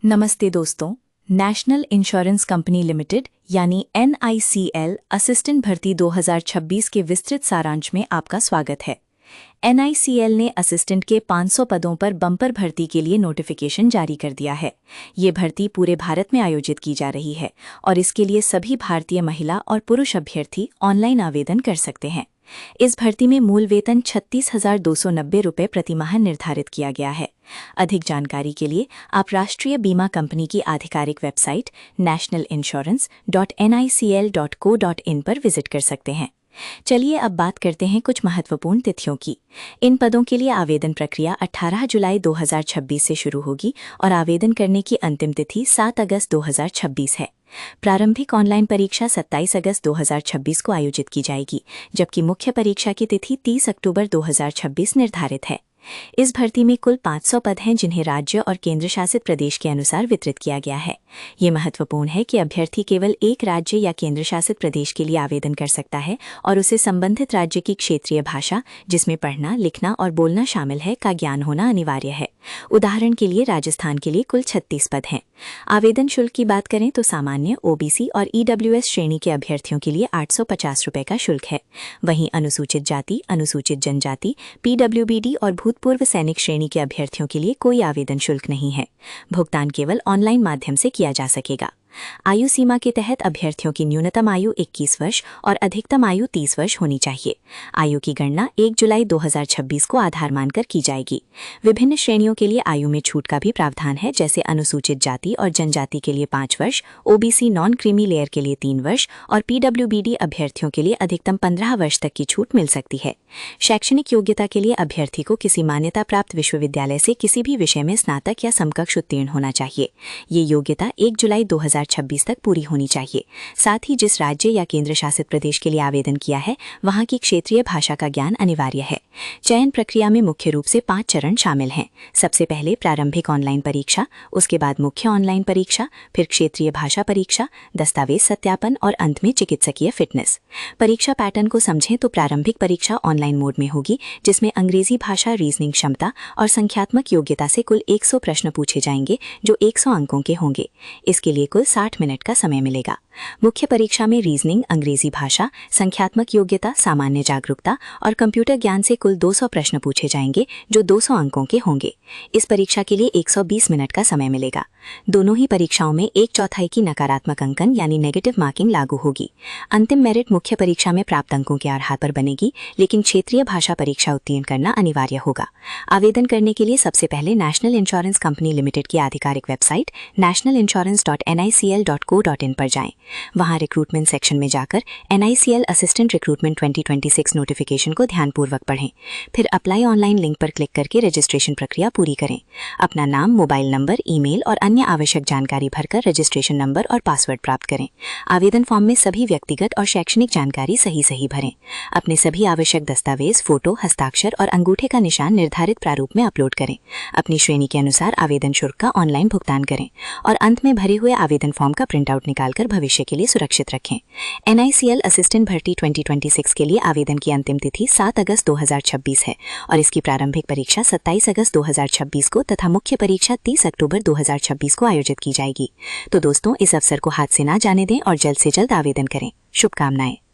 नमस्ते दोस्तों। National insurance company limited यानी NICL असिस्टेंट भर्ती 2026 के विस्तृत सारांश में आपका स्वागत है। NICL ने असिस्टेंट के 500 पदों पर बम्पर भर्ती के लिए नोटिफिकेशन जारी कर दिया है। ये भर्ती पूरे भारत में आयोजित की जा रही है और इसके लिए सभी भारतीय महिला और पुरुष अभ्यर्थी ऑनलाइन आवेदन कर सकते हैं। इस भर्ती में मूल वेतन 36,290 रुपये प्रति माह निर्धारित किया गया है। अधिक जानकारी के लिए आप राष्ट्रीय बीमा कंपनी की आधिकारिक वेबसाइट nationalinsurance.nicl.co.in पर विजिट कर सकते हैं। चलिए अब बात करते हैं कुछ महत्वपूर्ण तिथियों की। इन पदों के लिए आवेदन प्रक्रिया 18 जुलाई 2026 से शुरू होगी और आवेदन करने की अंतिम तिथि 7 अगस्त 2026 है। प्रारंभिक ऑनलाइन परीक्षा 27 अगस्त 2026 को आयोजित की जाएगी, जबकि मुख्य परीक्षा की तिथि 30 अक्टूबर 2026 निर्धारित है। इस भर्ती में कुल 500 पद हैं, जिन्हें राज्य और केंद्र शासित प्रदेश के अनुसार वितरित किया गया है। ये महत्वपूर्ण है कि अभ्यर्थी केवल एक राज्य या केंद्र शासित प्रदेश के लिए आवेदन कर सकता है और उसे संबंधित राज्य की क्षेत्रीय भाषा, जिसमें पढ़ना, लिखना और बोलना शामिल है, का ज्ञान होना अनिवार्य है। उदाहरण के लिए राजस्थान के लिए कुल 36 पद हैं। आवेदन शुल्क की बात करें तो सामान्य, OBC और EWS श्रेणी के अभ्यर्थियों के लिए 850 रुपये का शुल्क है। वहीं अनुसूचित जाति, अनुसूचित जनजाति, PWBD और भूतपूर्व सैनिक श्रेणी के अभ्यर्थियों के लिए कोई आवेदन शुल्क नहीं है। भुगतान केवल ऑनलाइन माध्यम से किया जा सकेगा। आयु सीमा के तहत अभ्यर्थियों की न्यूनतम आयु 21 वर्ष और अधिकतम आयु 30 वर्ष होनी चाहिए। आयु की गणना 1 जुलाई 2026 को आधार मानकर की जाएगी। विभिन्न श्रेणियों के लिए आयु में छूट का भी प्रावधान है, जैसे अनुसूचित जाति और जनजाति के लिए 5 वर्ष, OBC नॉन क्रीमी लेयर के लिए 3 वर्ष और PWBD अभ्यर्थियों के लिए अधिकतम 15 वर्ष तक की छूट मिल सकती है। शैक्षणिक योग्यता के लिए अभ्यर्थी को किसी मान्यता प्राप्त विश्वविद्यालय से किसी भी विषय में स्नातक या समकक्ष उत्तीर्ण होना चाहिए। ये योग्यता 1 जुलाई 2026 तक पूरी होनी चाहिए। साथ ही जिस राज्य या केंद्र शासित प्रदेश के लिए आवेदन किया है, वहां की क्षेत्रीय भाषा का ज्ञान अनिवार्य है। चयन प्रक्रिया में मुख्य रूप से 5 चरण शामिल हैं। सबसे पहले प्रारंभिक ऑनलाइन परीक्षा, उसके बाद मुख्य ऑनलाइन परीक्षा, फिर क्षेत्रीय भाषा परीक्षा, दस्तावेज सत्यापन और अंत में चिकित्सकीय फिटनेस। परीक्षा पैटर्न को समझें तो प्रारंभिक परीक्षा ऑनलाइन मोड में होगी, जिसमें अंग्रेजी भाषा, रीजनिंग क्षमता और संख्यात्मक योग्यता से कुल 100 प्रश्न पूछे जाएंगे, जो 100 अंकों के होंगे। इसके लिए कुल 60 मिनट का समय मिलेगा। मुख्य परीक्षा में रीजनिंग, अंग्रेजी भाषा, संख्यात्मक योग्यता, सामान्य जागरूकता और कंप्यूटर ज्ञान से कुल 200 प्रश्न पूछे जाएंगे, जो 200 अंकों के होंगे। इस परीक्षा के लिए 120 मिनट का समय मिलेगा। दोनों ही परीक्षाओं में 1/4 की नकारात्मक अंकन यानी नेगेटिव मार्किंग लागू होगी। अंतिम मेरिट मुख्य परीक्षा में प्राप्त अंकों के आधार पर बनेगी, लेकिन क्षेत्रीय भाषा परीक्षा उत्तीर्ण करना अनिवार्य होगा। आवेदन करने के लिए सबसे पहले नेशनल इंश्योरेंस कंपनी लिमिटेड की आधिकारिक वेबसाइट nationalinsurance.nicl.co.in पर जाएं। वहां रिक्रूटमेंट सेक्शन में जाकर NICL असिस्टेंट रिक्रूटमेंट 2026 नोटिफिकेशन को ध्यानपूर्वक पढ़ें। फिर अप्लाई ऑनलाइन लिंक पर क्लिक करके रजिस्ट्रेशन प्रक्रिया पूरी करें। अपना नाम, मोबाइल नंबर, ईमेल और अन्य आवश्यक जानकारी भरकर रजिस्ट्रेशन नंबर और पासवर्ड प्राप्त करें। आवेदन फॉर्म में सभी व्यक्तिगत और शैक्षणिक जानकारी सही भरें। अपने सभी आवश्यक दस्तावेज, फोटो, हस्ताक्षर और अंगूठे का निशान निर्धारित प्रारूप में अपलोड करें। अपनी श्रेणी के अनुसार आवेदन शुल्क का ऑनलाइन भुगतान करें और अंत में भरे हुए आवेदन फॉर्म का प्रिंटआउट निकालकर भविष्य के लिए सुरक्षित रखें। NICL असिस्टेंट भर्ती 2026 के लिए आवेदन की अंतिम तिथि 7 अगस्त 2026 है और इसकी प्रारंभिक परीक्षा 27 अगस्त 2026 को तथा मुख्य परीक्षा 30 अक्टूबर 2026 को आयोजित की जाएगी। तो दोस्तों, इस अवसर को हाथ से ना जाने दें और जल्द से जल्द आवेदन करें। शुभकामनाएं।